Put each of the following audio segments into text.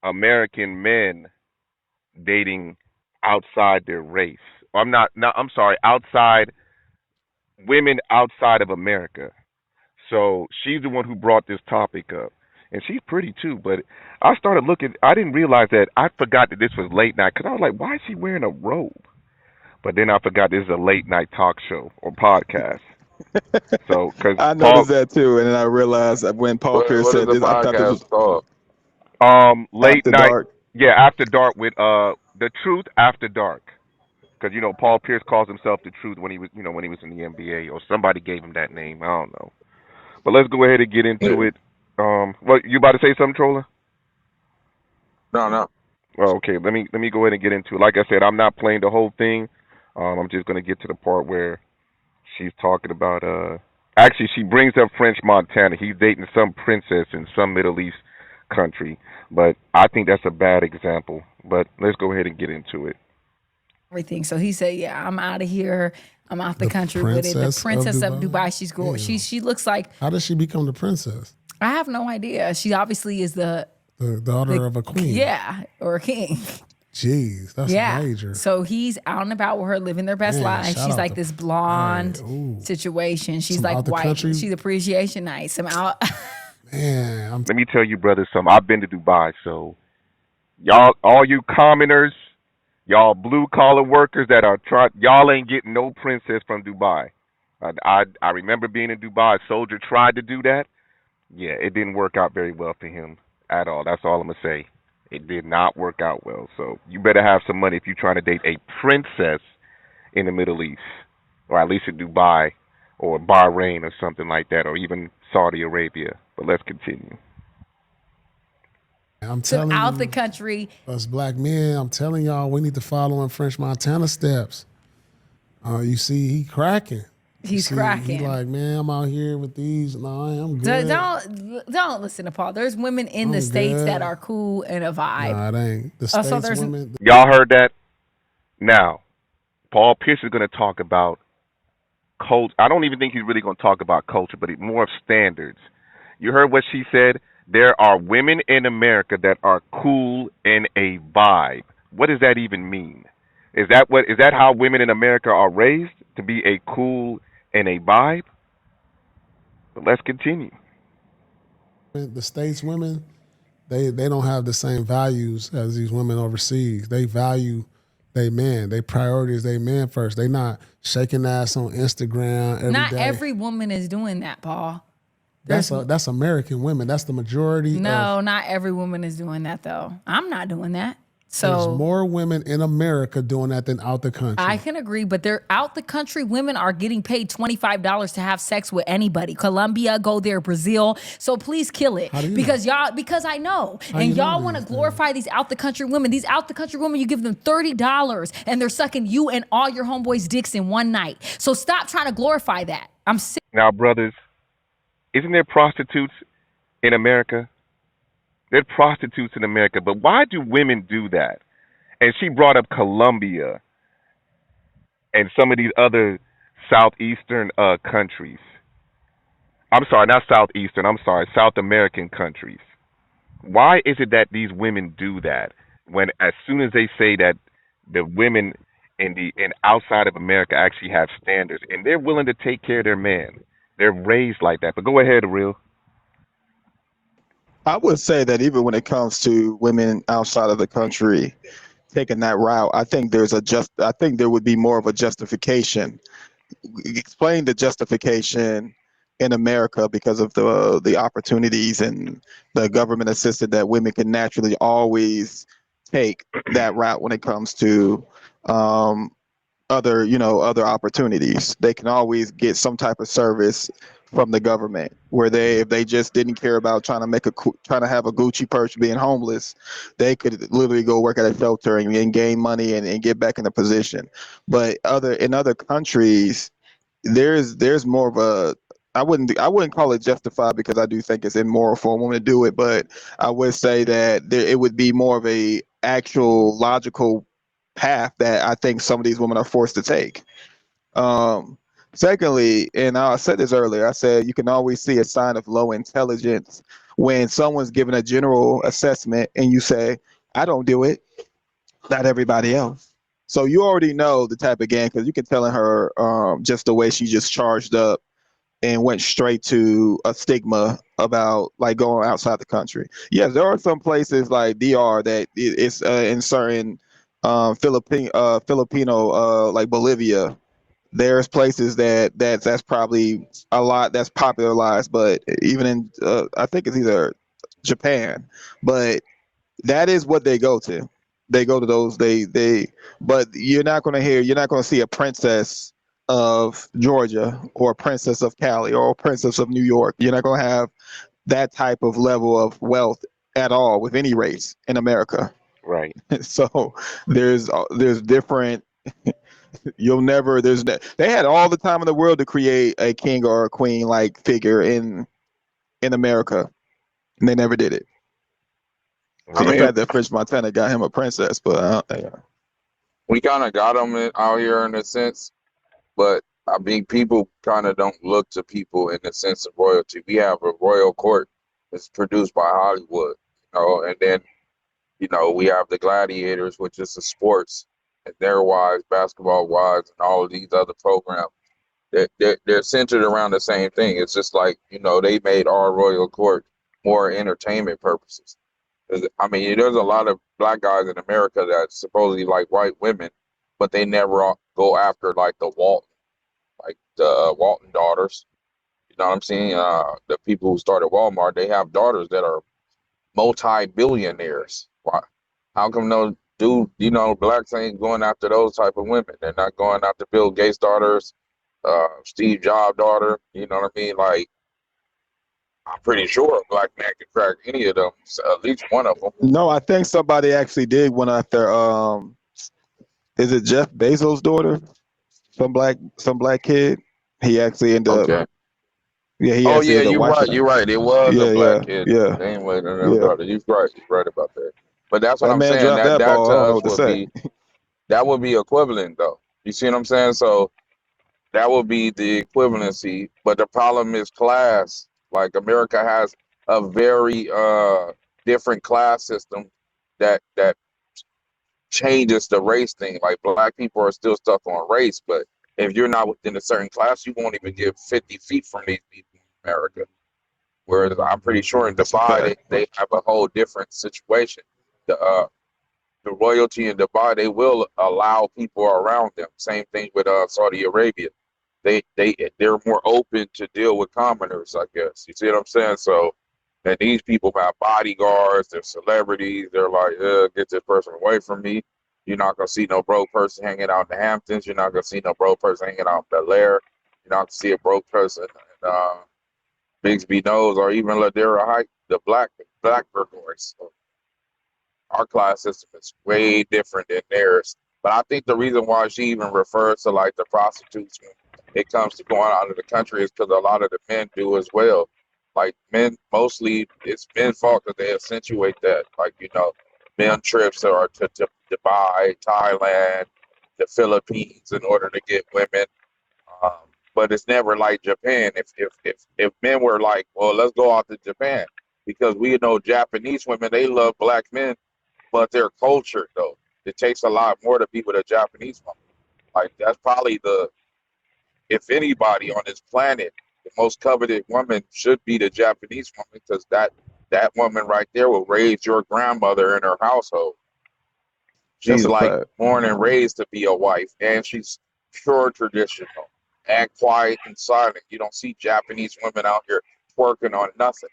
American men dating outside their race. I'm not. No, I'm sorry. Outside women outside of America. So she's the one who brought this topic up, and she's pretty too. But I started looking. I didn't realize that. I forgot that this was late night because I was like, why is she wearing a robe? But then I forgot this is a late night talk show or podcast. So because I Paul, noticed that too, and then I realized that when Paul Pierce What is said the this, I thought this was podcast called? late after night, dark. yeah, after dark with the truth after dark. Because Paul Pierce calls himself the truth when he was when he was in the NBA or somebody gave him that name. I don't know. But let's go ahead and get into Yeah. it. What you about to say something, Troller? No, no. Oh, okay. Let me go ahead and get into it. Like I said, I'm not playing the whole thing. I'm just gonna get to the part where she's talking about actually she brings up French Montana. He's dating some princess in some Middle East country. But I think that's a bad example. But let's go ahead and get into it. everything. So he said, "Yeah, I'm out of here. I'm out the The country with it." The princess of princess of Dubai. Dubai. She's cool. Damn. She looks like, How did she become the princess? I have no idea. She obviously is the The daughter of a queen. yeah, or a king. Jeez, that's Yeah. major. So he's out and about with her, living their best Man, life. shout She's out like to- this blonde Hey, ooh. situation. She's Some like out the white. country- She's appreciation night. Some out. Man, I'm Let me tell you, brothers, something. I've been to Dubai, so y'all, all you commoners, y'all blue collar workers that are trying, y'all ain't getting no princess from Dubai. I remember being in Dubai. A soldier tried to do that. Yeah, it didn't work out very well for him at all. That's all I'm gonna say. It did not work out well. So you better have some money if you're trying to date a princess in the Middle East, or at least in Dubai, or Bahrain, or something like that, or even Saudi Arabia. But let's continue. I'm some telling out you, the country. us black men, I'm telling y'all, we need to follow in French Montana steps. You see, he cracking. You He's see, cracking. He like, man, I'm out here with these. No, I'm good. Don't listen to Paul. There's women in the I'm states good. that are cool and a vibe. Nah, it ain't. The so states there's- women, Y'all heard that? Now, Paul Pierce is going to talk about culture. I don't even think he's really going to talk about culture, but more of standards. You heard what she said? There are women in America that are cool in a vibe. What does that even mean? Is that how women in America are raised to be a cool and a vibe? But let's continue. the states women, they don't have the same values as these women overseas. They value they men. They priority is they men first. They not shaking ass on Instagram every day. Not every woman is doing that, Paul. That's American women. That's the majority. No, not every woman is doing that though. I'm not doing that. There's So more women in America doing that than out the country. I can agree, but they're out the country. Women are getting paid $25 to have sex with anybody. Colombia, go there, Brazil. So please kill it. How do you Because I know. How And you know y'all want to these glorify these out the country women. These out the country women, you give them $30 and they're sucking you and all your homeboys' dicks in one night. So stop trying to glorify that. I'm sick. Now, brothers, isn't there prostitutes in America? There are prostitutes in America, but why do women do that? And she brought up Colombia and some of these other southeastern countries. I'm sorry, not southeastern. I'm sorry, South American countries. Why is it that these women do that when, as soon as they say that the women in outside of America actually have standards and they're willing to take care of their man, they're raised like that. But go ahead, Real. I would say that even when it comes to women outside of the country taking that route, I think I think there would be more of a justification. Explain the justification in America because of the opportunities and the government assisted that women can naturally always take that route when it comes to other opportunities. They can always get some type of service from the government where if they just didn't care about trying to have a Gucci purse being homeless, they could literally go work at a shelter and gain money and get back in a position. But in other countries, there's more of a I wouldn't call it justified because I do think it's immoral for a woman to do it, but I would say that it would be more of a actual logical path that I think some of these women are forced to take. Secondly, and I said this earlier, I said you can always see a sign of low intelligence when someone's giving a general assessment and you say, I don't do it, not everybody else. So you already know the type of game because you can tell in her just the way she just charged up and went straight to a stigma about like going outside the country. Yes, there are some places like DR that it's in certain Filipino like Bolivia. There's places that's probably a lot that's popularized, but even in I think it's either Japan, but that is what they go to. They go to those. But you're not going to see a princess of Georgia or a princess of Cali or a princess of New York. You're not going to have that type of level of wealth at all with any race in America. Right. So there's different. You'll never. They had all the time in the world to create a king or a queen like figure in America, and they never did it. I The Right. mean, fact that French Montana got him a princess, but yeah. we kind of got them out here in a sense, but I mean, people kind of don't look to people in the sense of royalty. We have a royal court that's produced by Hollywood, and then, we have the gladiators, which is the sports, and their wives, basketball wives, and all of these other programs. They're centered around the same thing. It's just like, they made our royal court more entertainment purposes. I mean, there's a lot of black guys in America that supposedly like white women, but they never go after like the Walton daughters. You know what I'm saying? The people who started Walmart, they have daughters that are multi-billionaires. Why? How come no dude, blacks ain't going after those type of women? They're not going after Bill Gates' daughters, Steve Jobs' daughter. You know what I mean? Like, I'm pretty sure a black man could crack any of them, at least one of them. No, I think somebody actually did one after. Is it Jeff Bezos' daughter? Some black kid. He actually ended up. Okay. Yeah, he Oh actually yeah, ended up you're wifing right. her. You're right. It was a Yeah, black yeah, kid. yeah, Same way than them yeah. daughter. You're right. You're right about that. But that's what That I'm man saying. dropped that That ball. to I don't know us what to would say. be equivalent though. You see what I'm saying? So that would be the equivalency. But the problem is class. Like America has a very different class system that changes the race thing. Like black people are still stuck on race, but if you're not within a certain class, you won't even get 50 feet from these people in America. Whereas I'm pretty sure in That's a Dubai fact. they have a whole different situation. The royalty in Dubai, they will allow people around them. Same thing with Saudi Arabia. They're more open to deal with commoners, I guess. You see what I'm saying? So, and these people have bodyguards, they're celebrities. They're like, get this person away from me. You're not gonna see no broke person hanging out in the Hamptons. You're not gonna see no broke person hanging out in Bel Air. You're not gonna see a broke person in Bigsby Knowles or even Ladera Heights, the black burglaries. So our class system is way different than theirs. But I think the reason why she even refers to like the prostitutes when it comes to going out of the country is because a lot of the men do as well. Like men, mostly it's men's fault because they accentuate that. Like, men trips are to Dubai, Thailand, the Philippines in order to get women. Um, but it's never like Japan. If men were like, well, let's go out to Japan because we know Japanese women, they love black men, but they're cultured though. It takes a lot more to be with a Japanese woman. Like that's probably if anybody on this planet, the most coveted woman should be the Japanese woman because that woman right there will raise your grandmother in her household. That's She's a like fact. born and raised to be a wife, and she's pure traditional and quiet and silent. You don't see Japanese women out here twerking on nothing.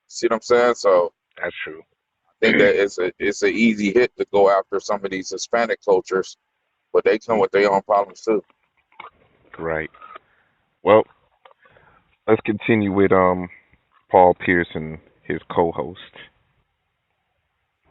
See what I'm saying? So That's true. I think that it's an easy hit to go after some of these Hispanic cultures, but they come with their own problems too. Right. Well, let's continue with Paul Pearson, his co-host.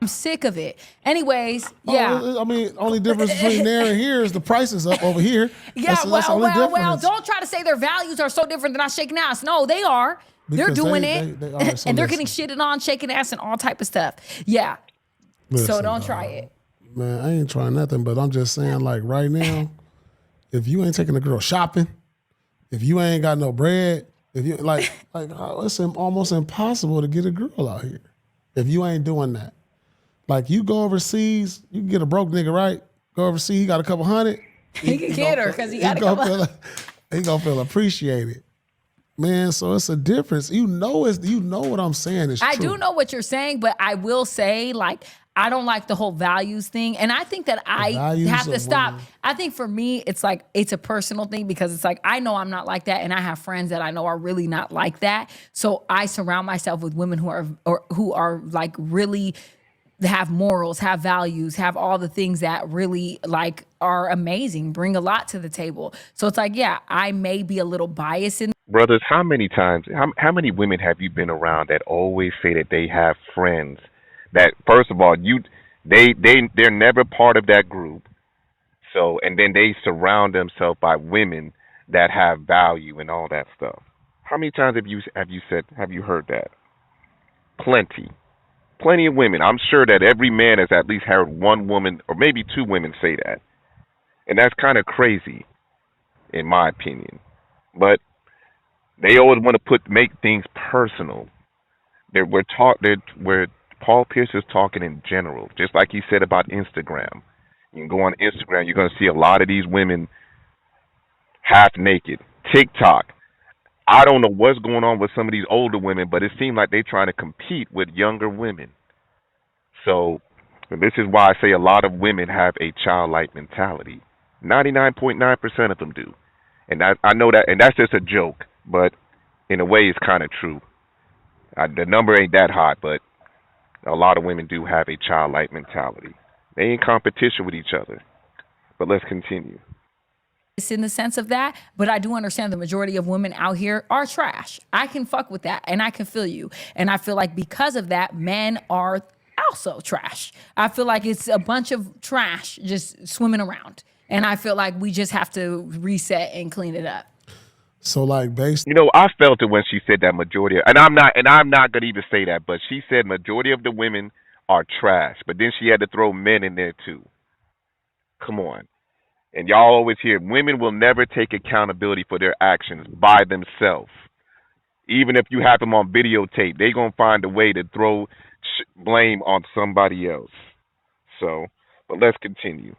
I'm sick of it. Anyways, yeah. Oh, I mean, only difference between there and here is the price is up over here. Yeah, That's the only well. difference. Don't try to say their values are so different than I shaking ass. No, they are. They're Because doing they it. all right, so and they're listen. getting shitted on, shaking ass, and all type of stuff. Yeah. So Listen, don't try it. Man, I ain't trying nothing, but I'm just saying, like right now, if you ain't taking a girl shopping, if you ain't got no bread, If you it's almost impossible to get a girl out here if you ain't doing that. Like you go overseas, you can get a broke nigga, right? Go overseas, he got a couple hundred. He can get her because he got a gonna couple. he gonna feel appreciated, man. So it's a difference. You know what I'm saying is true. I do know what you're saying, but I will say, like, I don't like the whole values thing. And I think that I values have to of stop. women. I think for me, it's like, it's a personal thing because it's like, I know I'm not like that. And I have friends that I know are really not like that. So I surround myself with women who are like really have morals, have values, have all the things that really like are amazing, bring a lot to the table. So it's like, yeah, I may be a little biased in. Brothers, how many times, how many women have you been around that always say that they have friends that, first of all, they're never part of that group. So, and then they surround themselves by women that have value and all that stuff. How many times have you heard that? Plenty of women. I'm sure that every man has at least heard one woman or maybe two women say that, and that's kind of crazy, in my opinion. But they always want to make things personal. Where Paul Pierce is talking in general, just like he said about Instagram. You can go on Instagram, you're going to see a lot of these women half naked. TikTok. I don't know what's going on with some of these older women, but it seems like they're trying to compete with younger women. So this is why I say a lot of women have a childlike mentality. 99.9% of them do. And I know that, and that's just a joke, but in a way it's kind of true. The number ain't that high, but a lot of women do have a childlike mentality. They in competition with each other. But let's continue. In the sense of that, but I do understand the majority of women out here are trash. I can fuck with that and I can feel you. And I feel like because of that, men are also trash. I feel like it's a bunch of trash just swimming around. And I feel like we just have to reset and clean it up. So like based, I felt it when she said that majority, and I'm not gonna even say that, but she said majority of the women are trash. But then she had to throw men in there too. Come on. And y'all always hear women will never take accountability for their actions by themselves. Even if you have them on videotape, they're going to find a way to throw blame on somebody else. So, but let's continue.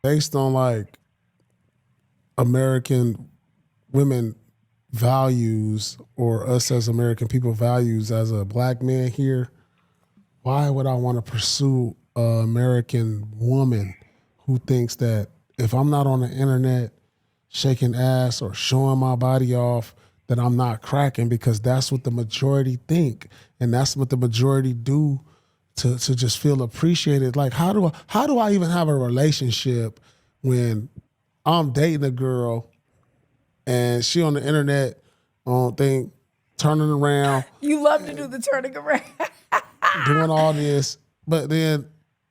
based on like American women values or us as American people values as a black man here, why would I want to pursue an American woman who thinks that if I'm not on the internet shaking ass or showing my body off, that I'm not cracking, because that's what the majority think. And that's what the majority do to just feel appreciated. Like how do I even have a relationship when I'm dating a girl and she on the internet thing turning around, You love to do the turning around. doing all this, but then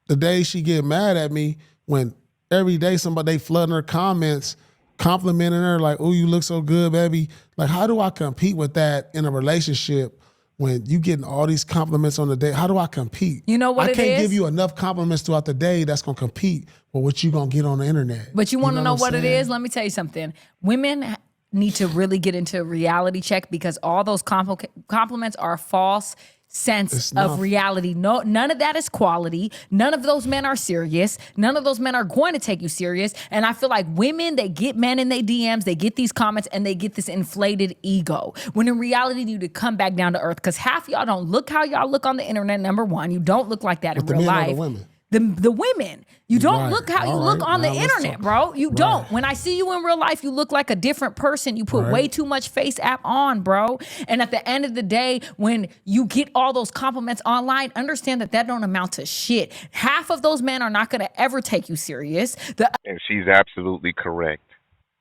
the day she get mad at me when every day somebody they flooding her comments, complimenting her like, "Oh, you look so good, baby." Like, how do I compete with that in a relationship when you getting all these compliments on the day? How do I compete? You know what I it can't is? give you enough compliments throughout the day that's gonna compete with what you gonna get on the internet. But you want to know what it saying? is? Let me tell you something. Women need to really get into a reality check because all those compliments are a false sense It's of not. reality. No, none of that is quality. None of those men are serious. None of those men are going to take you serious. And I feel like women, they get men in their DMs, they get these comments, and they get this inflated ego. When in reality, you need to come back down to earth because half of y'all don't look how y'all look on the internet. Number one, you don't look like that But in the real men or life. the women? The women. You don't Right. look how you All look right. on the Now let's internet, talk. bro. You Right. don't. When I see you in real life, you look like a different person. You put Right. way too much face app on, bro. And at the end of the day, when you get all those compliments online, understand that don't amount to shit. Half of those men are not going to ever take you serious. And she's absolutely correct.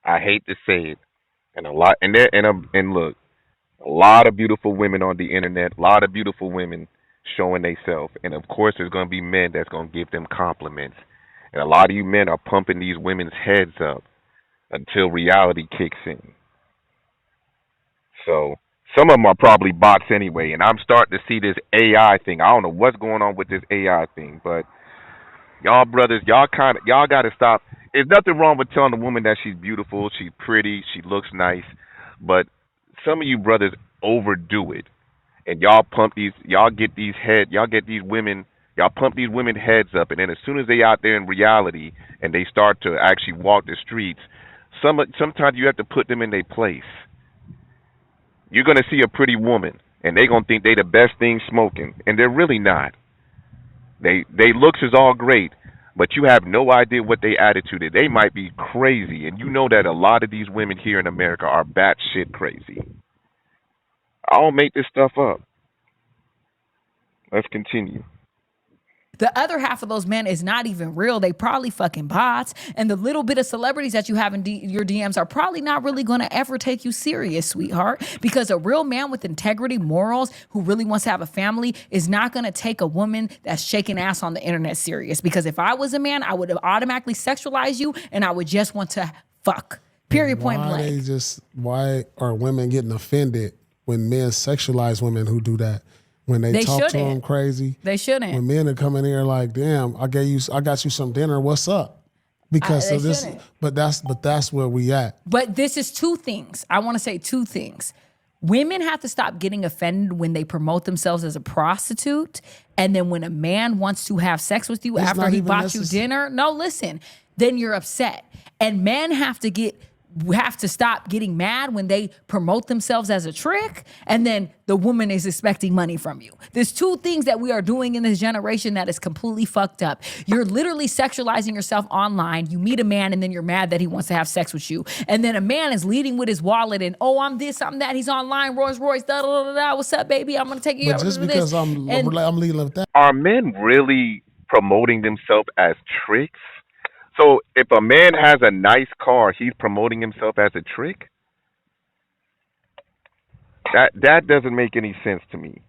I hate to say it, and a lot, and look, a lot of beautiful women on the internet, a lot of beautiful women showing themselves, and of course, there's going to be men that's going to give them compliments, and a lot of you men are pumping these women's heads up until reality kicks in. So some of them are probably bots anyway, and I'm starting to see this AI thing. I don't know what's going on with this AI thing, but y'all brothers, y'all got to stop. There's nothing wrong with telling a woman that she's beautiful, she's pretty, she looks nice, but some of you brothers overdo it, and y'all get these women, y'all pump these women heads up, and then as soon as they out there in reality and they start to actually walk the streets, sometimes you have to put them in their place. You're gonna see a pretty woman, and they gonna think they the best thing smoking, and they're really not. They looks is all great, but you have no idea what they attitude is. They might be crazy, and you know that a lot of these women here in America are batshit crazy. I don't make this stuff up. Let's continue. The other half of those men is not even real. They probably fucking bots. And the little bit of celebrities that you have in your DMs are probably not really going to ever take you serious, sweetheart. Because a real man with integrity, morals, who really wants to have a family is not going to take a woman that's shaking ass on the internet serious. Because if I was a man, I would have automatically sexualized you and I would just want to fuck. Period, point blank. Why are women getting offended when men sexualize women who do that? When they talk to them crazy, they shouldn't. When men are coming here like, "Damn, I got you some dinner. What's up?" Because of this, but that's where we at. But this is two things. I want to say two things. Women have to stop getting offended when they promote themselves as a prostitute, and then when a man wants to have sex with you after he bought you dinner. No, listen. Then you're upset, and men have to stop getting mad when they promote themselves as a trick, and then the woman is expecting money from you. There's two things that we are doing in this generation that is completely fucked up. You're literally sexualizing yourself online. You meet a man and then you're mad that he wants to have sex with you. And then a man is leading with his wallet and, oh, I'm this, I'm that. He's online, Rolls Royce, da da da da. What's up, baby? I'm gonna take you. But just because I'm leading with that. Are men really promoting themselves as tricks? So if a man has a nice car, he's promoting himself as a trick? That doesn't make any sense to me.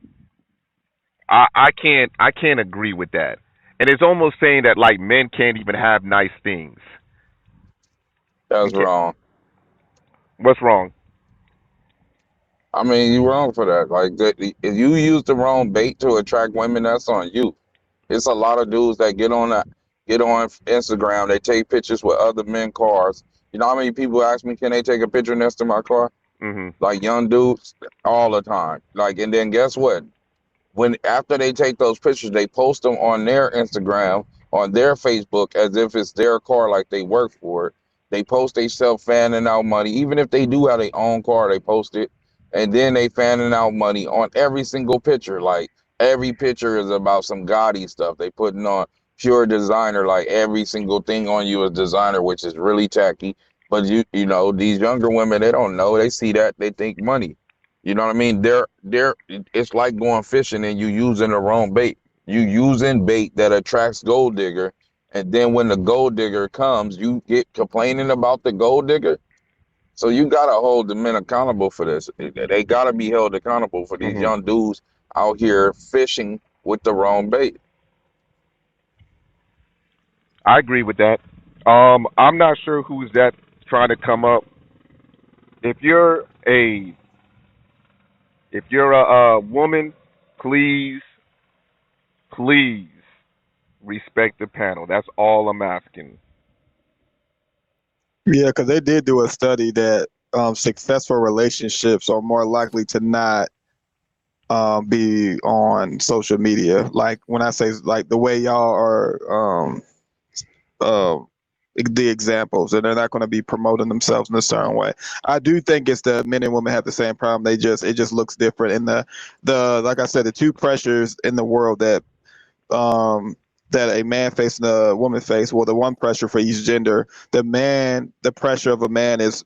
I can't agree with that. And it's almost saying that like men can't even have nice things. That's wrong. What's wrong? I mean, you're wrong for that. Like, if you use the wrong bait to attract women, that's on you. It's a lot of dudes that get on Instagram. They take pictures with other men cars. You know how many people ask me, can they take a picture next to my car? Mm-hmm. Like young dudes all the time. Like, and then guess what? After they take those pictures, they post them on their Instagram, on their Facebook, as if it's their car, like they work for it. They post themselves fanning out money. Even if they do have their own car, they post it. And then they fanning out money on every single picture. Like, every picture is about some gaudy stuff. They putting on pure designer, like every single thing on you is designer, which is really tacky. But you know, these younger women, they don't know. They see that, they think money. You know what I mean? It's like going fishing and you using the wrong bait. You using bait that attracts gold digger, and then when the gold digger comes, you get complaining about the gold digger. So you gotta hold the men accountable for this. They gotta be held accountable for these young dudes out here fishing with the wrong bait. I agree with that. I'm not sure who's that trying to come up. If you're a woman, please respect the panel. That's all I'm asking. Yeah, because they did do a study that successful relationships are more likely to not be on social media. Like when I say like the way y'all are the examples, and they're not going to be promoting themselves in a certain way. I do think it's the men and women have the same problem. It just looks different. And the like I said, the two pressures in the world that a man face and a woman face. Well, the one pressure for each gender. The pressure of a man is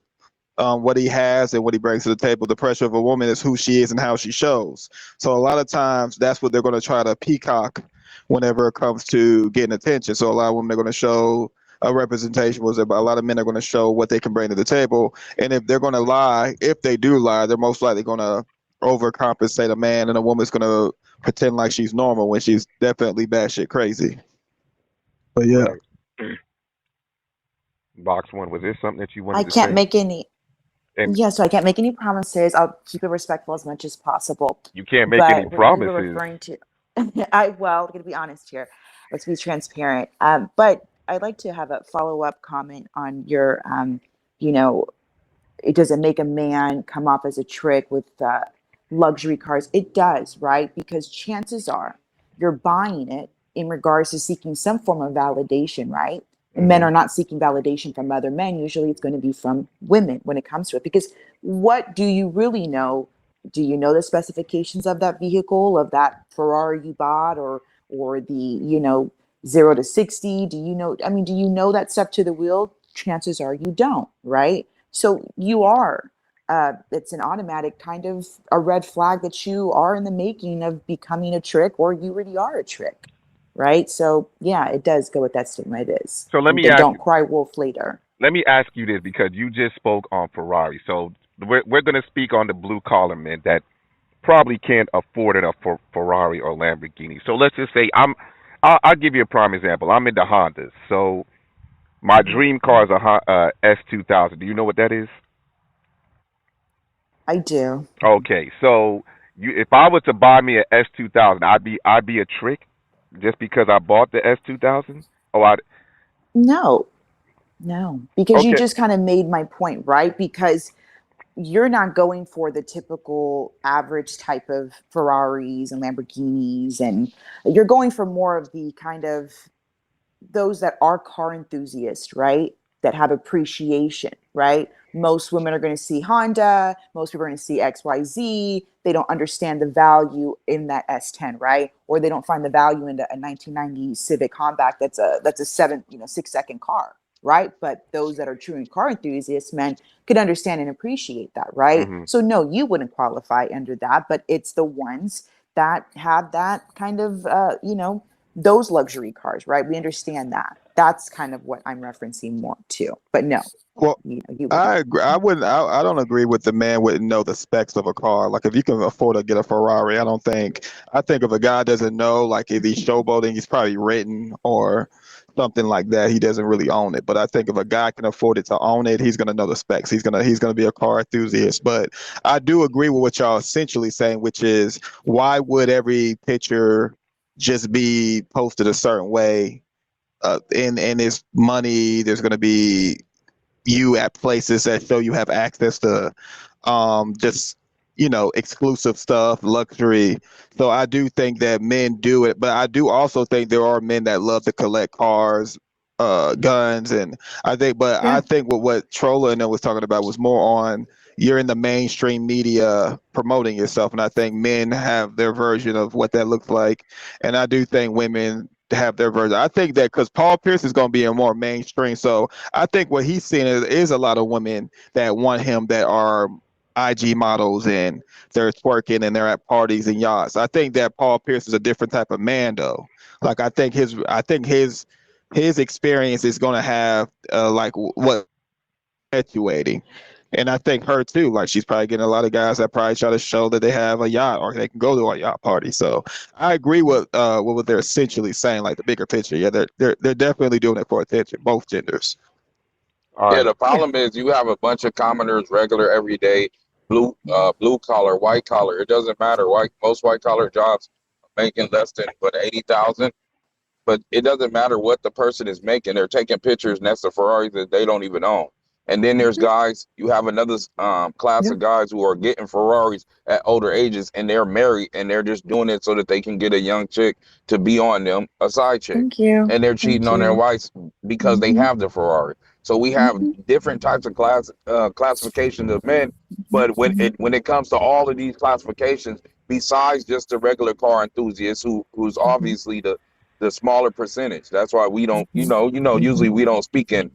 what he has and what he brings to the table. The pressure of a woman is who she is and how she shows. So a lot of times that's what they're going to try to peacock whenever it comes to getting attention. So a lot of women are going to show a representation, a lot of men are going to show what they can bring to the table. And if they're going to lie, if they do lie, they're most likely going to overcompensate a man, and a woman's going to pretend like she's normal when she's definitely batshit crazy. But yeah. Right. Box one, was there something that you wanted I to can't say? make any. And So I can't make any promises. I'll keep it respectful as much as possible. you can't make But any what you were promises. referring to, I'm going to be honest here. Let's be transparent. But I'd like to have a follow-up comment on your, you know, it doesn't make a man come off as a trick with luxury cars. It does, right? Because chances are you're buying it in regards to seeking some form of validation, right? And men Mhm. are not seeking validation from other men. Usually it's going to be from women when it comes to it. Because what do you really know? Do you know the specifications of that vehicle, of that Ferrari you bought, or the, 0 to 60? Do you know, I mean, do you know that stuff to the wheel? Chances are you don't, right? So you are, it's an automatic kind of a red flag that you are in the making of becoming a trick, or you really are a trick, right? So yeah, it does go with that stigma. It is. So let And me then ask don't cry wolf later. you this because you just spoke on Ferrari. So we're going to speak on the blue collar men that probably can't afford a Ferrari or Lamborghini. So let's just say I'll give you a prime example. I'm into Hondas. So my dream car is a S2000. Do you know what that is? I do. Okay, so if I was to buy me a S2000, I'd be a trick just because I bought the S2000. Oh, I No, no, because you okay. just kind of made my point, right? Because you're not going for the typical average type of Ferraris and Lamborghinis, and you're going for more of the kind of those that are car enthusiasts, right? That have appreciation, right? Most women are going to see Honda. Most people are going to see XYZ. They don't understand the value in that S10, right? Or they don't find the value in a 1990 Civic Compact that's a 6 second car, right? But those that are true car enthusiasts, men, could understand and appreciate that, right? Mhm. So no, you wouldn't qualify under that, but it's the ones that have that kind of those luxury cars, right? We understand that. That's kind of what I'm referencing more to. But no, Well, you wouldn't. I agree. I wouldn't. I don't agree with the man wouldn't know the specs of a car. Like if you can afford to get a Ferrari, I don't think. I think if a guy doesn't know, like if he's showboating, he's probably written or something like that. He doesn't really own it. But I think if a guy can afford it to own it, he's gonna know the specs. He's gonna be a car enthusiast. But I do agree with what y'all essentially saying, which is why would every picture just be posted a certain way? And it's money. There's gonna be you at places that show you have access to just exclusive stuff, luxury. So I do think that men do it, but I do also think there are men that love to collect cars, guns, and I Yeah. think what Trolla and I was talking about was more on you're in the mainstream media promoting yourself, and I think men have their version of what that looks like, and I do think women have their version. I think that because Paul Pierce is going to be in more mainstream, so I think what he's seeing is a lot of women that want him that are IG models and they're twerking and they're at parties and yachts. I think that Paul Pierce is a different type of man though. Like I think his experience is going to have like what perpetuating. And I think her too. Like she's probably getting a lot of guys that probably try to show that they have a yacht or they can go to a yacht party. So I agree with what they're essentially saying, like the bigger picture. Yeah, they're definitely doing it for attention, both genders. All Yeah, right. the problem is you have a bunch of commoners, regular, everyday, blue collar, white collar. It doesn't matter. Most white collar jobs are making less than 80,000. But it doesn't matter what the person is making. They're taking pictures, and that's the Ferraris that they don't even own. And then there's guys. You have another class Yeah. of guys who are getting Ferraris at older ages, and they're married, and they're just doing it so that they can get a young chick to be on them, a side chick, Thank you. and they're cheating Thank on their you. wives because they Mm-hmm. have the Ferrari. So we have Mm-hmm. different types of classifications of men. Mm-hmm. But when Mm-hmm. it comes to all of these classifications, besides just the regular car enthusiast who's Mm-hmm. obviously the smaller percentage. That's why we don't, Mm-hmm. usually we don't speak in,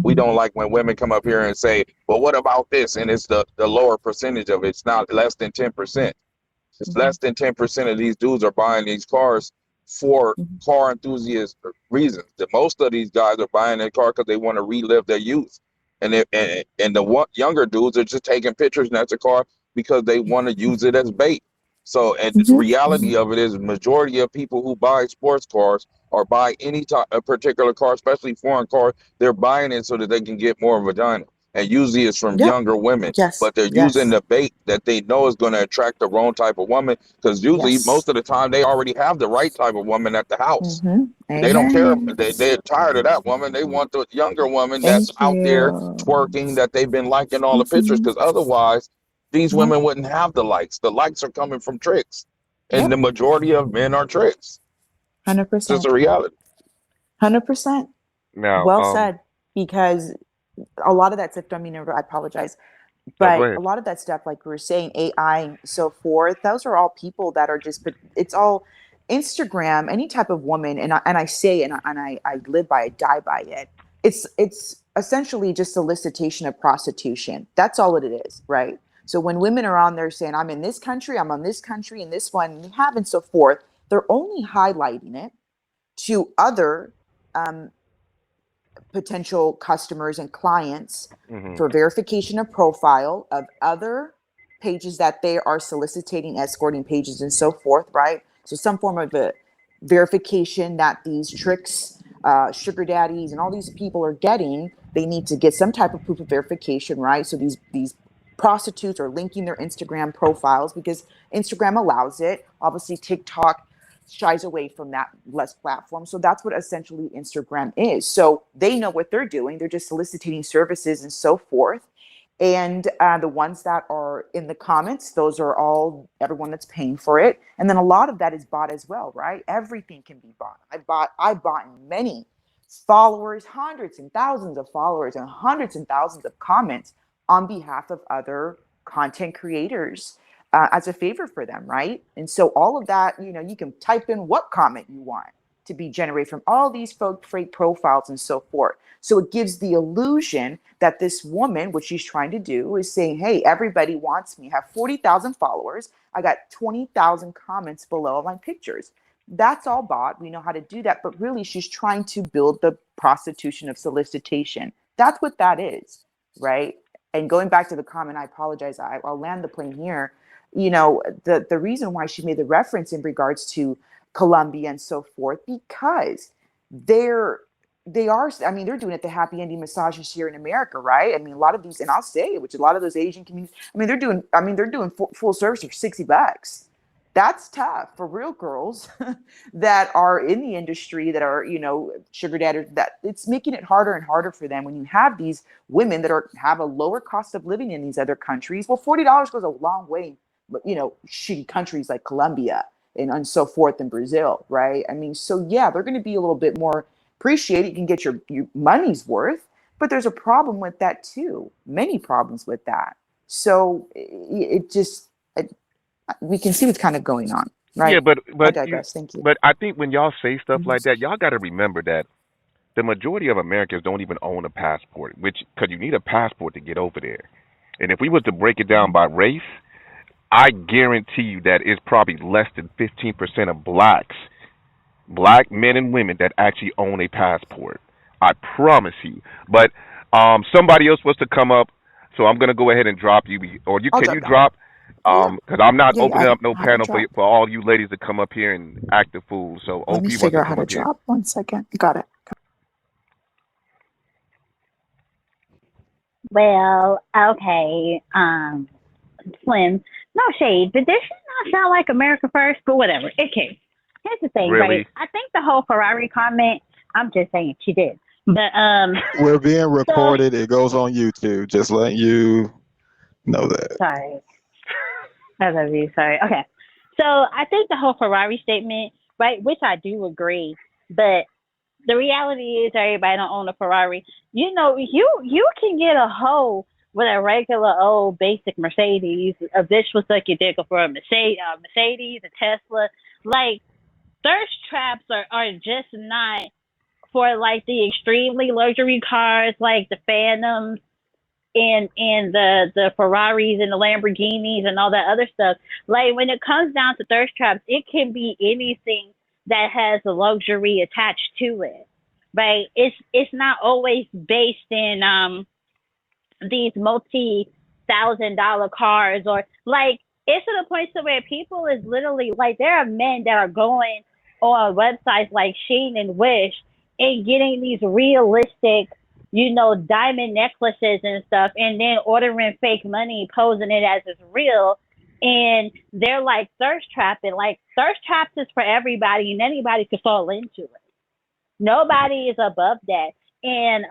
we Mm-hmm. don't like when women come up here and say, well, what about this? And it's the lower percentage of it. It's not less than 10%. It's Mm-hmm. less than 10% of these dudes are buying these cars for Mm-hmm. car enthusiast reasons. The most of these guys are buying their car because they want to relive their youth. And the younger dudes are just taking pictures in that car because they want to use it as bait. So, and the Mm-hmm. reality of it is, majority of people who buy sports cars or buy any type a particular car, especially foreign car, they're buying it so that they can get more vagina. and usually it's from Yep. younger women. Yes. But they're using Yes. the bait that they know is going to attract the wrong type of woman, because usually Yes. most of the time they already have the right type of woman at the house. Mm-hmm. They don't care. Amen. They're tired of that woman. They want the younger woman that's Thank out there you. twerking, that they've been liking all the pictures, Mm-hmm. because otherwise these Yep. women wouldn't have the likes. The likes are coming from tricks, and Yep. the majority of men are tricks. It's just 100%. a reality. 100%. Now, Well said. Because a lot of that stuff, I mean, I apologize, no, go but a ahead. lot of that stuff, like we were saying, AI and so forth, those are all people that are just, but it's all Instagram, any type of woman. And I say, and I live by it, die by it. It's essentially just solicitation of prostitution. That's all it is, right? So when women are on there saying, I'm in this country, I'm on this country, and this one, and you have, and so forth, they're only highlighting it to other um, potential customers and clients Hmm. for verification of profile of other pages that they are soliciting, escorting pages, and so forth, right? So some form of a verification that these tricks, sugar daddies, and all these people are getting. They need to get some type of proof of verification, right? So these prostitutes are linking their Instagram profiles because Instagram allows it. Obviously, TikTok shies away from that less platform. So that's what essentially Instagram is. So they know what they're doing. They're just soliciting services and so forth. And the ones that are in the comments, those are all everyone that's paying for it. And then a lot of that is bought as well, right? Everything can be bought. I bought many followers, hundreds and thousands of followers, and hundreds and thousands of comments on behalf of other content creators as a favor for them, right? And so all of that, you can type in what comment you want to be generated from all these fake profiles and so forth. So it gives the illusion that this woman, what she's trying to do is saying, hey, everybody wants me. I have 40,000 followers. I got 20,000 comments below my pictures. That's all bought. We know how to do that. But really, she's trying to build the prostitution of solicitation. That's what that is, right? And going back to the comment, I apologize. I'll land the plane here. The reason why she made the reference in regards to Colombia and so forth, because they're doing it, the happy ending massages here in America, right? I mean, a lot of these, and I'll say it, which a lot of those Asian communities, they're doing full service for $60. That's tough for real girls that are in the industry, that are, sugar daddies. That it's making it harder and harder for them when you have these women that have a lower cost of living in these other countries. Well, $40 goes a long way, but shitty countries like Colombia and so forth, in Brazil, right? I mean, so yeah, they're going to be a little bit more appreciated. You can get your money's worth, but there's a problem with that too. Many problems with that. So we can see what's kind of going on, Yeah, right? but I but you, digress. Thank you. but I think when y'all say stuff Mhm. like that, y'all got to remember that the majority of Americans don't even own a passport, which because you need a passport to get over there. And if we was to break it down by race, I guarantee you that it's probably less than 15% of black men and women that actually own a passport. I promise you. But somebody else was to come up, so I'm gonna go ahead and drop you. Or you I'll can drop you down. drop? Yeah, Because I'm not yeah, yeah. opening up no How to panel drop? for all you ladies to come up here and act the fool. So Let me OP wants figure to out how come to up here. drop. 1 second. Got it. Well, okay, Slim, no shade, but this does not sound like America First, but whatever. Okay. Here's the thing, right? Really? I think the whole Ferrari comment, I'm just saying she did. But We're being so recorded. It goes on YouTube. Just letting you know that. sorry. I love you, sorry. Okay. So I think the whole Ferrari statement, right, which I do agree, but the reality is everybody don't own a Ferrari. You can get a hoe with a regular old basic Mercedes. A bitch will suck your dick for a Mercedes, a Tesla. Like thirst traps are just not for like the extremely luxury cars like the Phantoms and the Ferraris and the Lamborghinis and all that other stuff. Like when it comes down to thirst traps, it can be anything that has a luxury attached to it. Right? It's not always based in these multi-thousand-dollar cars, or like it's to the point to where people is literally like there are men that are going on websites like Shein and Wish and getting these realistic diamond necklaces and stuff, and then ordering fake money, posing it as it's real. And they're like thirst trapping. Like, thirst traps is for everybody, and anybody could fall into it. Nobody is above that. And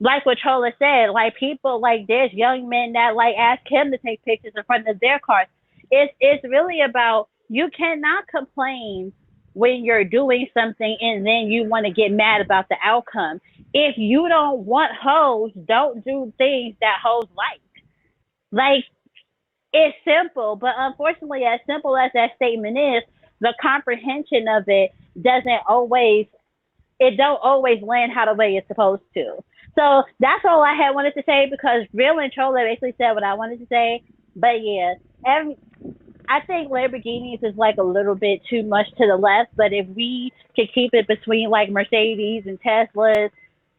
like what Chola said, like, people, like, there's young men that like ask him to take pictures in front of their cars. It's really about, you cannot complain when you're doing something and then you want to get mad about the outcome. If you don't want hoes, don't do things that hoes like. Like, it's simple, but unfortunately, as simple as that statement is, the comprehension of it don't always land how the way it's supposed to. So that's all I had wanted to say, because Real and Chola basically said what I wanted to say. But yeah, I think Lamborghinis is like a little bit too much to the left, but if we could keep it between like Mercedes and Teslas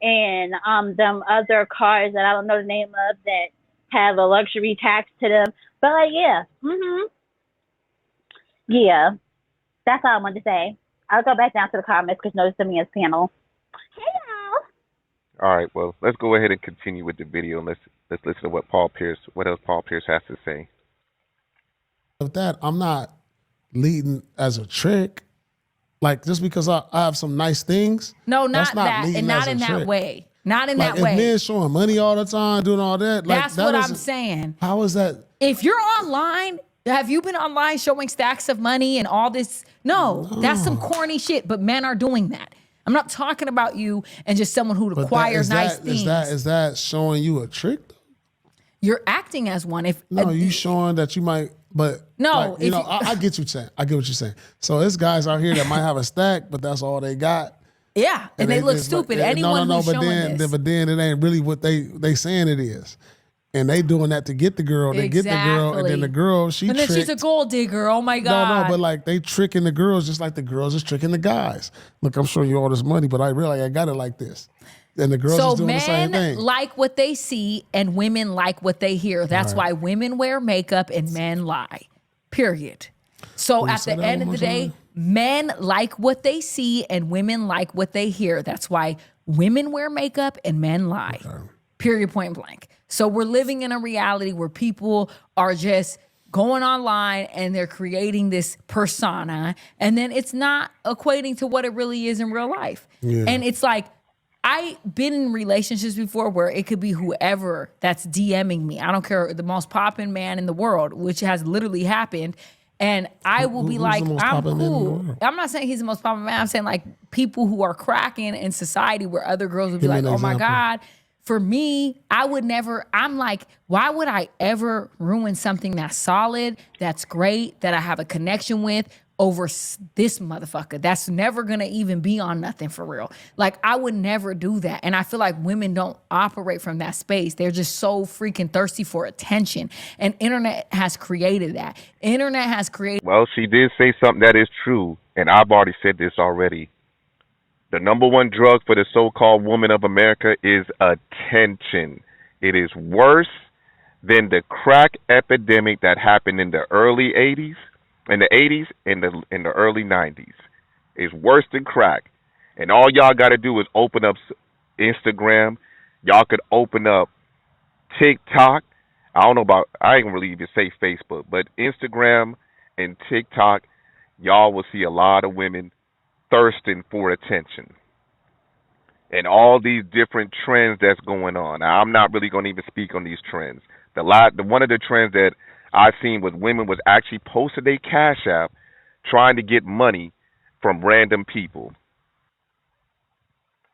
and them other cars that I don't know the name of that have a luxury tax to them. But like, yeah. Yeah. That's all I wanted to say. I'll go back down to the comments because notice me as panel. Hey y'all. All right, well, let's go ahead and continue with the video, and let's listen to what else Paul Pierce has to say. With that, I'm not leading as a trick. Like, just because I have some nice things. No, that's not that, and not in that trick. way. Not in Like, that way. If men showing money all the time, doing all that, like, that's that what I'm saying. How is that? If you're online, have you been online showing stacks of money and all this? No, that's some corny shit. But men are doing that. I'm not talking about you and just someone who acquires nice things. Is that showing you a trick? You're acting as one. You showing that you might. But no, like, I get you saying. I get what you're saying. So there's guys out here that might have a stack, but that's all they got. Yeah, and they look stupid. Anyone who's showing this. But then it ain't really what they saying it is. And they doing that to get the girl. They get the girl, and then the girl, and then she's a gold digger. Oh my God. No, but like, they tricking the girls just like the girls is tricking the guys. Look, I'm showing you all this money, but I got it like this. And the girls is doing the same thing. Men like what they see and women like what they hear. That's why women wear makeup and men lie. Period. So at the end of the day, men like what they see and women like what they hear. That's why women wear makeup and men lie. Okay. Period, point blank. So we're living in a reality where people are just going online and they're creating this persona, and then it's not equating to what it really is in real life. Yeah. And it's like, I've been in relationships before where it could be whoever that's DMing me. I don't care, the most popping man in the world, which has literally happened. And I will be like, I'm cool. I'm not saying he's the most popping man. I'm saying like people who are cracking in society where other girls would be like, oh my God. For me, I would never, I'm like, why would I ever ruin something that's solid, that's great, that I have a connection with over this motherfucker that's never gonna even be on nothing for real? Like, I would never do that. And I feel like women don't operate from that space. They're just so freaking thirsty for attention. And internet has created that. Well, she did say something that is true. And I've already said this already. The number one drug for the so-called woman of America is attention. It is worse than the crack epidemic that happened in the early 80s, in the early 90s. It's worse than crack. And all y'all got to do is open up Instagram. Y'all could open up TikTok. I ain't gonna really even say Facebook, but Instagram and TikTok, y'all will see a lot of women thirsting for attention and all these different trends that's going on. Now, I'm not really going to even speak on these trends. One of the trends that I've seen with women was actually posted a Cash App trying to get money from random people.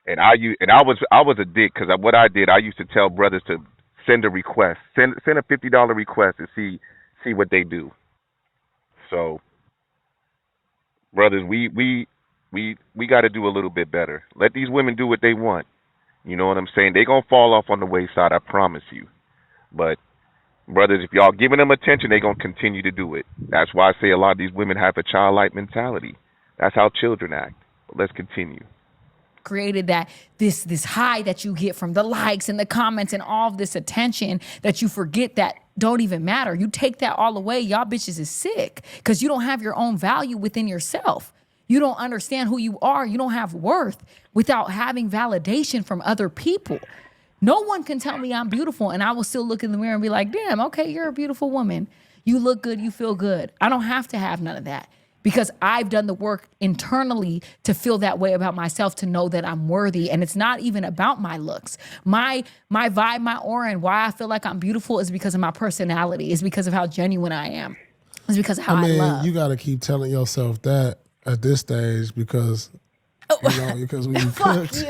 And I was a dick, because what I did, I used to tell brothers to send a request, send a $50 request to see what they do. So, brothers, we got to do a little bit better. Let these women do what they want. You know what I'm saying? They're going to fall off on the wayside, I promise you. But, brothers, if y'all giving them attention, they're going to continue to do it. That's why I say a lot of these women have a childlike mentality. That's how children act. But let's continue. Created that this high that you get from the likes and the comments and all of this attention that you forget that don't even matter. You take that all away, y'all bitches is sick, because you don't have your own value within yourself. You don't understand who you are. You don't have worth without having validation from other people. No one can tell me I'm beautiful, and I will still look in the mirror and be like, damn, okay, you're a beautiful woman. You look good, you feel good. I don't have to have none of that because I've done the work internally to feel that way about myself, to know that I'm worthy. And it's not even about my looks. My vibe, my aura, and why I feel like I'm beautiful is because of my personality. It's because of how genuine I am. It's because of how I love. You got to keep telling yourself that at this stage because because when you cooked,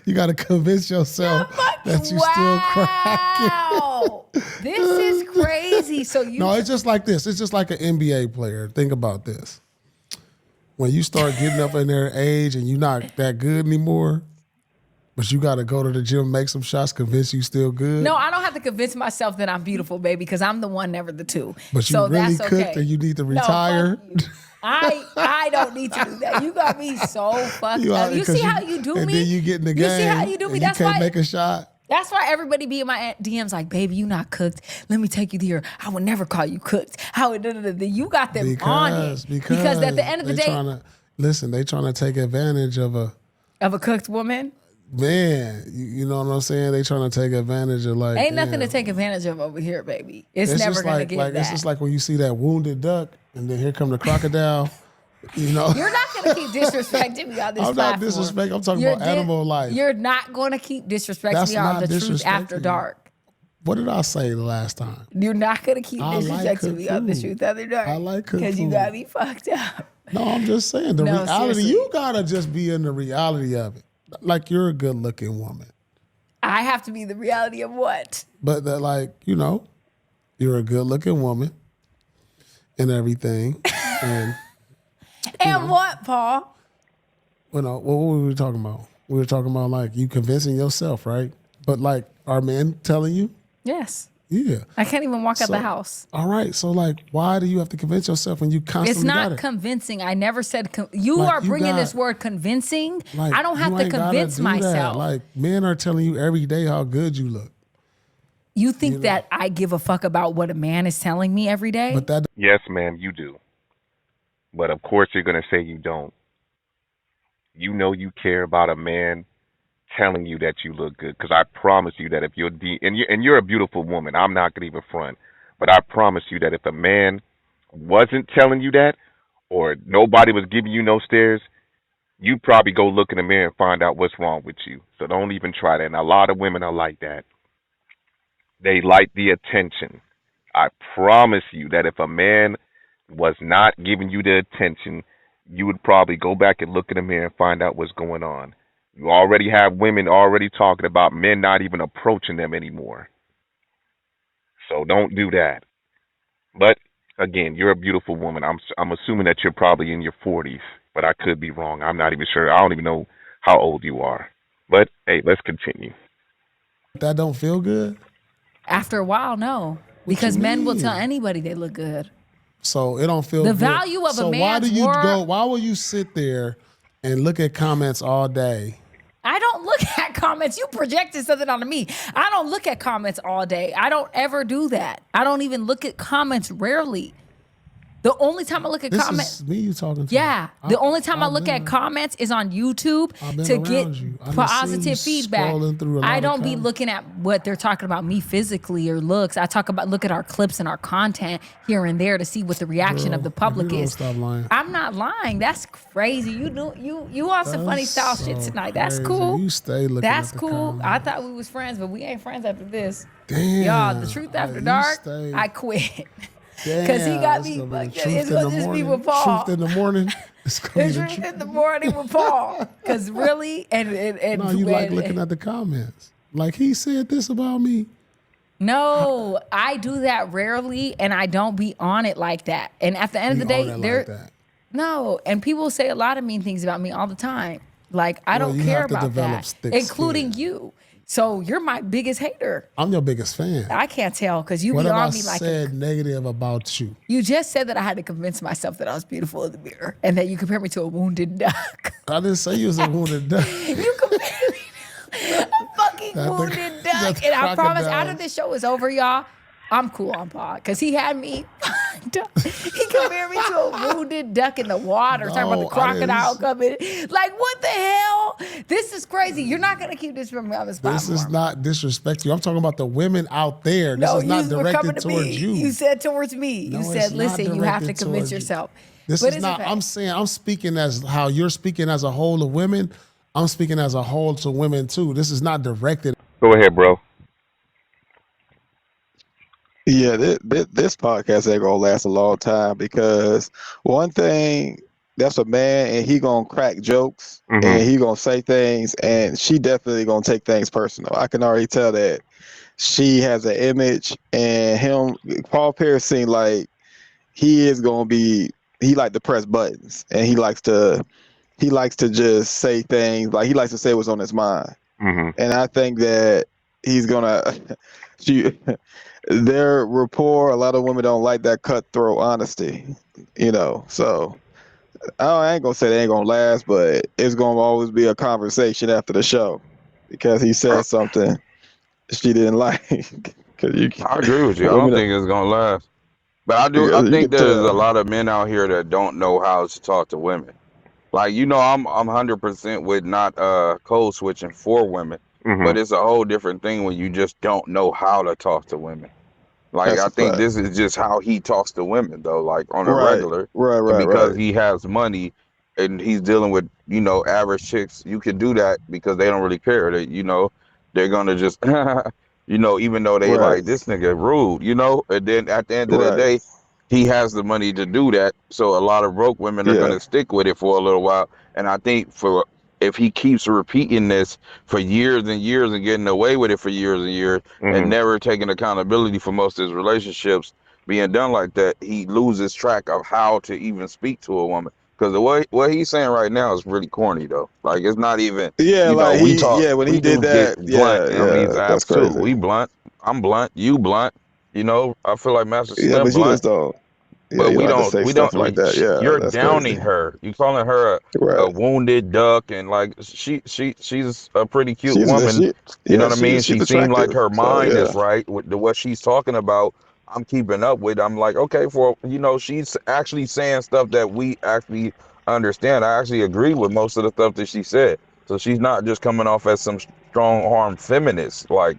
you got to convince yourself that you still cracking. This is crazy. So it's just like this. It's just like an NBA player. Think about this. When you start getting up in their age and you're not that good anymore, but you got to go to the gym, make some shots, convince you still good. No, I don't have to convince myself that I'm beautiful, baby, because I'm the one, never the two. But you really cooked and you need to retire. No, I don't need to do that. You got me so fucked up. You see how you do me? And then you get in the game. You see how you do me? That's you can't make a shot. That's why everybody be in my DMs like, baby, you not cooked. Let me take you there. I would never call you cooked. You got them on it. Because at the end of the day. They trying to take advantage of a cooked woman. Man, you know what I'm saying? They trying to take advantage of Ain't nothing to take advantage of over here, baby. It's never gonna get that. It's just like when you see that wounded duck and then here come the crocodile. You're not gonna keep disrespecting me on this platform. I'm not disrespecting. I'm talking about animal life. You're not gonna keep disrespecting me on the Truth After Dark. What did I say the last time? You're not gonna keep disrespecting me on the Truth After Dark. I like cooked because you got me fucked up. No, I'm just saying the reality. Seriously. You gotta just be in the reality of it. Like you're a good looking woman. I have to be the reality of what? But that you're a good looking woman and everything. And what, Paul? What were we talking about? We were talking about like you convincing yourself, right? But like, are men telling you? Yes. Yeah. I can't even walk out the house. All right. So like, why do you have to convince yourself when you constantly It's not convincing. I never said, you are bringing this word convincing. Like, I don't have to convince myself. Like men are telling you every day how good you look. You think that I give a fuck about what a man is telling me every day? Yes, ma'am, you do. But of course you're going to say you don't. You know you care about a man telling you that you look good, because I promise you that if you're a beautiful woman, I'm not going to even front, but I promise you that if a man wasn't telling you that, or nobody was giving you no stares, you'd probably go look in the mirror and find out what's wrong with you. So don't even try that. And a lot of women are like that. They like the attention. I promise you that if a man was not giving you the attention, you would probably go back and look in the mirror and find out what's going on. You already have women already talking about men not even approaching them anymore. So don't do that. But again, you're a beautiful woman. I'm assuming that you're probably in your 40s, but I could be wrong. I'm not even sure. I don't even know how old you are. But hey, let's continue. That don't feel good? After a while, no. Because men will tell anybody they look good. So it don't feel the good. Value of a man's why will you sit there and look at comments all day? I don't look at comments. You projected something onto me. I don't look at comments all day. I don't ever do that. I don't even look at comments rarely. The only time I look at comments. This is me you talking to. Yeah. The only time I look at comments is on YouTube to get positive feedback. I don't be looking at what they're talking about me physically or looks. I look at our clips and our content here and there to see what the reaction of the public is. Stop lying. I'm not lying. That's crazy. You on some funny style shit tonight. That's cool. You stay looking That's at the cool. comments. I thought we was friends, but we ain't friends after this. Damn. Y'all, the Truth After Dark, I quit. Because he got me fucked up. It's going to just be with Paul. Truth in the morning. The Truth in the morning with Paul. Because really, and no, you like looking at the comments. Like, he said this about me. No, I do that rarely, and I don't be on it like that. And at the end of the day, no, and people say a lot of mean things about me all the time. Like, I don't care about that, including you. So you're my biggest hater. I'm your biggest fan. I can't tell because you be on me like. What said negative about you? You just said that I had to convince myself that I was beautiful in the mirror, and that you compare me to a wounded duck. I didn't say you was a wounded duck. You compare me to a fucking wounded duck, and I promise, after this show is over, y'all, I'm cool on Pod because he had me duck. He compared me to a wounded duck in the water, talking about the No, I crocodile didn't. coming. Like, what the hell? This is crazy. You're not going to keep this from me on this This is platform. not disrespect you. I'm talking about the women out there. This No, is not you were coming directed to towards me. you. You said towards me. You No, it's said, not listen, you have to directed convince towards you. yourself. This But is it's not. okay. I'm saying I'm speaking as how you're speaking as a whole of women. I'm speaking as a whole to women too. This is not directed. Go ahead, bro. Yeah, this podcast ain't gonna last a long time because one thing, that's a man and he gonna crack jokes Mhm. and he gonna say things and she definitely gonna take things personal. I can already tell that she has an image and him, Paul Pierce seemed like he is gonna be, he like to press buttons and he likes to just say things, like he likes to say what's on his mind. Mhm. And I think that he's gonna she their rapport, a lot of women don't like that cutthroat honesty. So I ain't gonna say they ain't gonna last, but it's gonna always be a conversation after the show because he I, said something she didn't like. Cause I agree with you. I don't women, think it's gonna last. But I do. I you think can there's a tell. lot of men out here that don't know how to talk to women. Like I'm 100% with not code switching for women, but Mhm. it's a whole different thing when you just don't know how to talk to women. Like That's I a think fact. this is just how he talks to women though, like on a Right, regular, right, and right, because right. he has money and he's dealing with average chicks, you can do that because they don't really care. They're gonna just even though they Right, like this nigga rude, and then at the end of the right. day, he has the money to do that. So a lot of broke women are Yeah, gonna stick with it for a little while. And I think for if he keeps repeating this for years and years and getting away with it for years and years and Mhm. never taking accountability for most of his relationships being done like that, he loses track of how to even speak to a woman. Because the way what he's saying right now is really corny though. Like it's not even, yeah. Like we talk, when he we did do get that, blunt yeah, on these yeah, that's apps too. crazy. We blunt. I'm blunt. You blunt. I feel like Master Yeah, Slim but you blunt. just don't. Yeah, But you we don't have to don't, say we stuff don't like like. that. Yeah, You're that's crazy. downing her. You calling her a Right. wounded duck, and like she's a pretty cute She's woman. she You know yeah, what I mean? she's She seemed like attractive. her So mind yeah. is right with what she's talking about. I'm keeping up with. I'm like, okay, she's actually saying stuff that we actually understand. I actually agree with most of the stuff that she said. So she's not just coming off as some strong arm feminist, but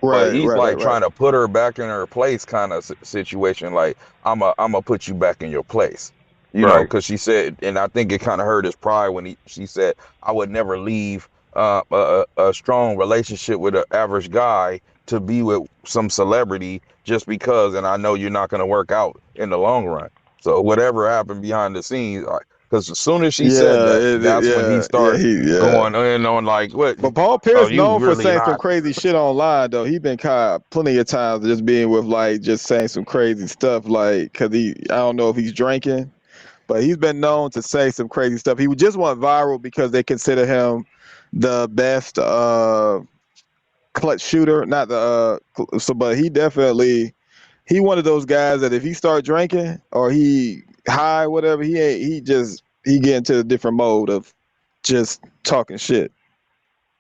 Right, he's right, right, like right. trying to put her back in her place kind of situation. Like I'm a put you back in your place, Right. because she said, and I think it kind of hurt his pride when she said, I would never leave a strong relationship with an average guy to be with some celebrity just because, and I know you're not going to work out in the long run. So whatever happened behind the scenes, because as soon as she said Yeah, that, that's when he yeah, started yeah. going in on like, what? But Paul Oh, Pierce you known for really saying some not? crazy shit online though. He been caught plenty of times just being with like just saying some crazy stuff like cuz I don't know if he's drinking, but he's been known to say some crazy stuff. He just went viral because they consider him the best clutch shooter, not the but he one of those guys that if he start drinking or he high whatever, he get into a different mode of just talking shit.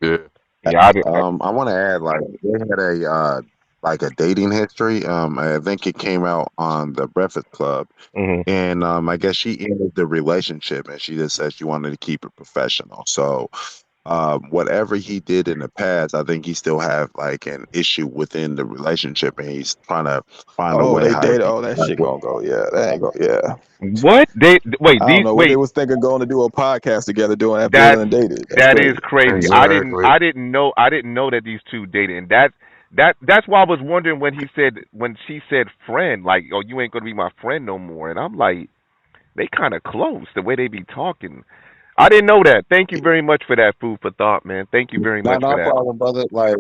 Yeah. Yeah, I did. I want to add, like, they had a dating history. I think it came out on the Breakfast Club, Mhm. and I guess she ended the relationship, and she just said she wanted to keep it professional. So, whatever he did in the past, I think he still have like an issue within the relationship, and he's trying to find a Oh, way they how to dated. get Oh, that back shit with. gonna go. Yeah, that ain't gonna. Yeah, What? They wait, I don't know what they wait. was thinking going to do a podcast together doing after they That's done dated. That's that is crazy. crazy. Exactly. I didn't know that these two dated. And that's why I was wondering when she said friend, like, oh, you ain't gonna be my friend no more. And I'm like, they kind of close the way they be talking. I didn't know that. Thank you very much for that food for thought, man. Thank you very No, much for no that. problem, brother. Like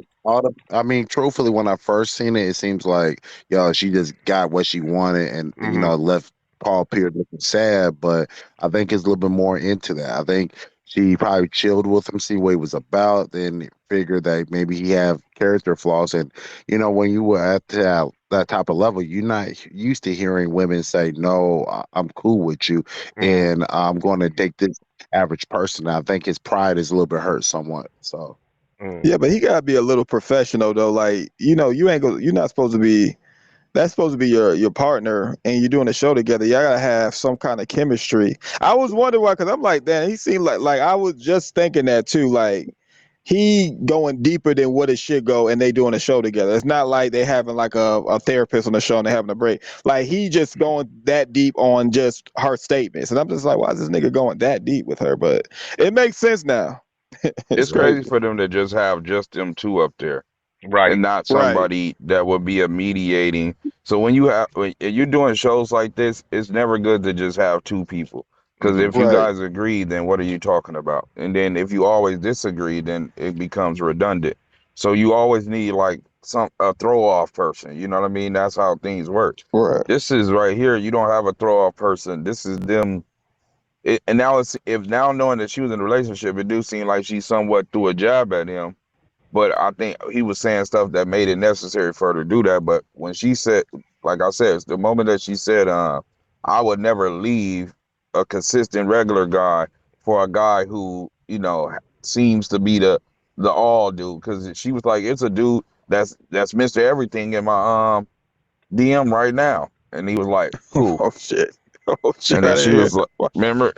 I mean, truthfully, when I first seen it, it seems like she just got what she wanted, and Mhm. left Paul Pierce looking sad. But I think it's a little bit more into that. I think she probably chilled with him, see what he was about, then figured that maybe he have character flaws. And when you were at that type of level, you're not used to hearing women say, "No, I'm cool with you, Mhm. and I'm going to date this average person." I think his pride is a little bit hurt somewhat. So. Mm. Yeah, but he gotta be a little professional though. Like you ain't go. You're not supposed to be. that's supposed to be your partner, and you're doing a show together. Y'all gotta have some kind of chemistry. I was wondering why, because I'm like, damn, he seemed like I was just thinking that too. Like he going deeper than what it should go, and they doing a show together. It's not like they having like a therapist on the show and they having a break. Like he just going that deep on just her statements, and I'm just like, why is this nigga going that deep with her? But it makes sense now. It's It's crazy. crazy for them to just have just them two up there and Right. not Right, somebody that would be a mediating. So when you're doing shows like this, it's never good to just have two people. Because Mhm. if you right, guys agree, then what are you talking about? And then if you always disagree, then it becomes redundant. So you always need like a throw off person. You know what I mean? That's how things work. right, This is right here. You don't have a throw off person. This is them. And now it's if now knowing that she was in a relationship, it do seem like she somewhat threw a jab at him, but I think he was saying stuff that made it necessary for her to do that. But when she said, like I said, it's the moment that she said, I would never leave a consistent regular guy for a guy who, seems to be the all dude. Because she was like, it's a dude that's Mr. Everything in my DM right now. And he was like, who? oh shit, oh shit, And I then she didn't hear was like, that. remember,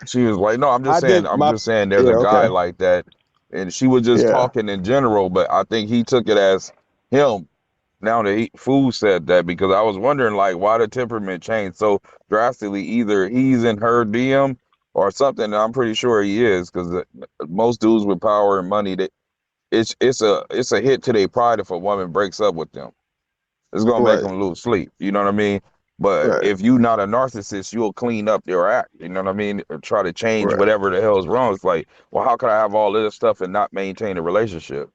she was like, no, I did I'm my just saying there's yeah, a guy okay, like that. And she was just yeah, talking in general, but I think he took it as him. Now that Food said that, because I was wondering like why the temperament changed so drastically. Either he's in her DM or something. And I'm pretty sure he is, because most dudes with power and money, that it's a hit to their pride if a woman breaks up with them. It's gonna make right, them lose sleep. You know what I mean? But right, if you not a narcissist, you'll clean up your act. You know what I mean? Or try to change right, whatever the hell is wrong. It's like, well, how could I have all this stuff and not maintain a relationship?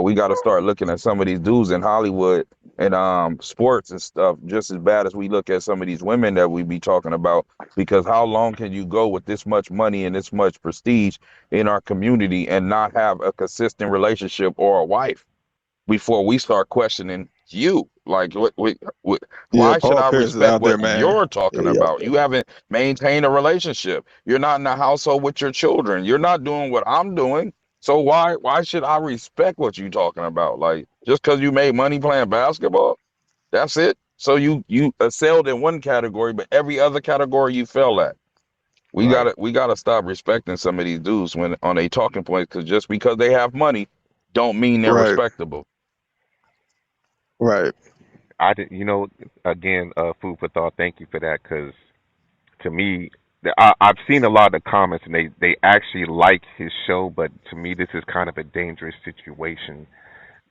We got to start looking at some of these dudes in Hollywood and sports and stuff just as bad as we look at some of these women that we be talking about. Because how long can you go with this much money and this much prestige in our community and not have a consistent relationship or a wife? Before we start questioning you. Like, yeah. why should Paul I Pierce is respect out there, what man. you're Yeah, talking he out about? there. You haven't maintained a relationship. You're not in the household with your children. You're not doing what I'm doing. So why should I respect what you're talking about? Like, just because you made money playing basketball, that's it. So you excelled in one category, but every other category you fell at. We Right. gotta we gotta stop respecting some of these dudes when on a talking points, because just because they have money, don't mean they're Right, respectable. right. I did. Again, food for thought. Thank you for that, because to me, I've seen a lot of the comments, and they actually like his show, but to me, this is kind of a dangerous situation.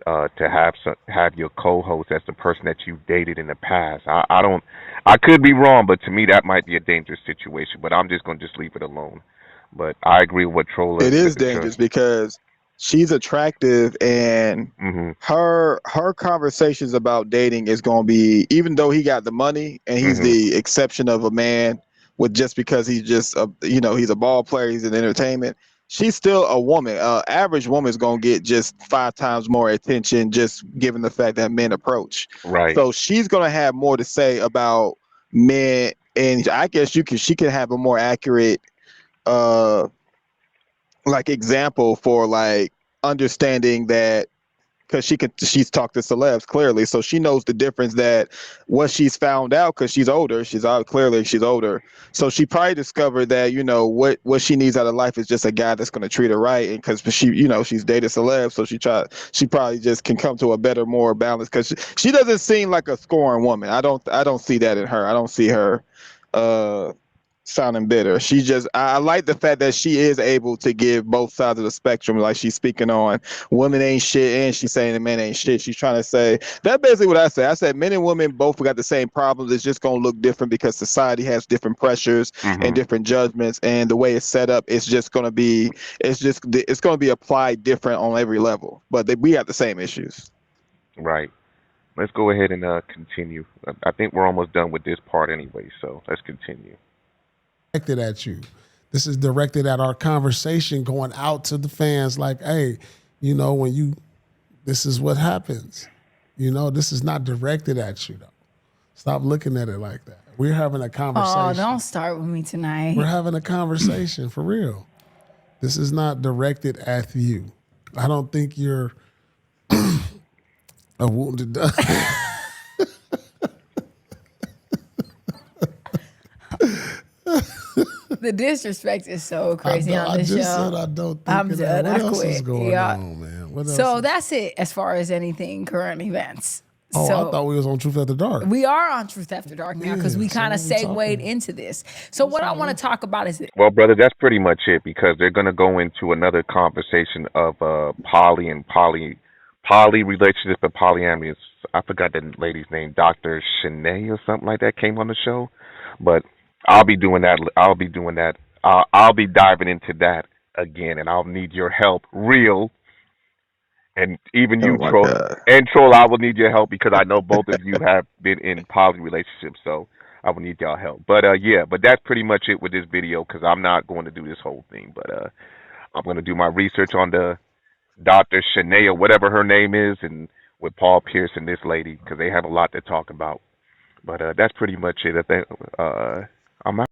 To have your co-host as the person that you dated in the past. I don't. I could be wrong, but to me, that might be a dangerous situation. But I'm just gonna just leave it alone. But I agree with what Troller, It is Mr. dangerous because she's attractive, and Mhm. her conversations about dating is going to be, even though he got the money and he's Mhm. the exception of a man with just because he's just a, he's a ball player, he's in entertainment. She's still a woman. Average woman is going to get just 5 times more attention just given the fact that men approach. Right. So she's going to have more to say about men, and I guess she can have a more accurate uh like example for like understanding that, because she's talked to celebs clearly, so she knows the difference, that what she's found out, because she's older, she's out clearly she's older, so she probably discovered that what she needs out of life is just a guy that's going to treat her right, and because she's dated celebs, so she probably just can come to a better, more balance, because she doesn't seem like a scoring woman. I don't see that in her. I don't see her uh sounding bitter. She just I like the fact that she is able to give both sides of the spectrum. Like she's speaking on women ain't shit, and she's saying that men ain't shit. She's trying to say that basically what I say. I said men and women both got the same problems. It's just gonna look different because society has different pressures and Mhm. different judgments, and the way it's set up, it's gonna be applied different on every level. But we have the same issues. Right. Let's go ahead and continue. I think we're almost done with this part anyway, so let's continue. Directed at you. This is directed at our conversation going out to the fans. Like, hey, when this is what happens. This is not directed at you though. Stop looking at it like that. We're having a Oh, conversation. don't start with me We're tonight. having a conversation for real. This is not directed at you. I don't think you're a wounded duck. The disrespect is so crazy on I this just said show. I don't think I'm of that. done. What I else is quit. going Yeah. on, man? What else? So that's it as far as anything current events. Oh, So I thought we was on Truth After Dark. we are on Truth After Dark now because Yeah, we so kind of what we segued talking? into this. So what I want to talk about is Well, brother, that's pretty much it because they're going to go into another conversation of poly and poly relationships and polyamory. I forgot the lady's name, Dr. Shanae or something like that came on the show, but I'll be doing that. I'll be doing that. I'll be diving into that again, and I'll need your help, real, and even Oh you, my troll. God. And troll, I will need your help because I know both of you have been in poly relationships, so I will need y'all help. But yeah, but that's pretty much it with this video because I'm not going to do this whole thing, but I'm going to do my research on the Dr. Shanae or whatever her name is, and with Paul Pierce and this lady because they have a lot to talk about. But that's pretty much it. I think I'm out.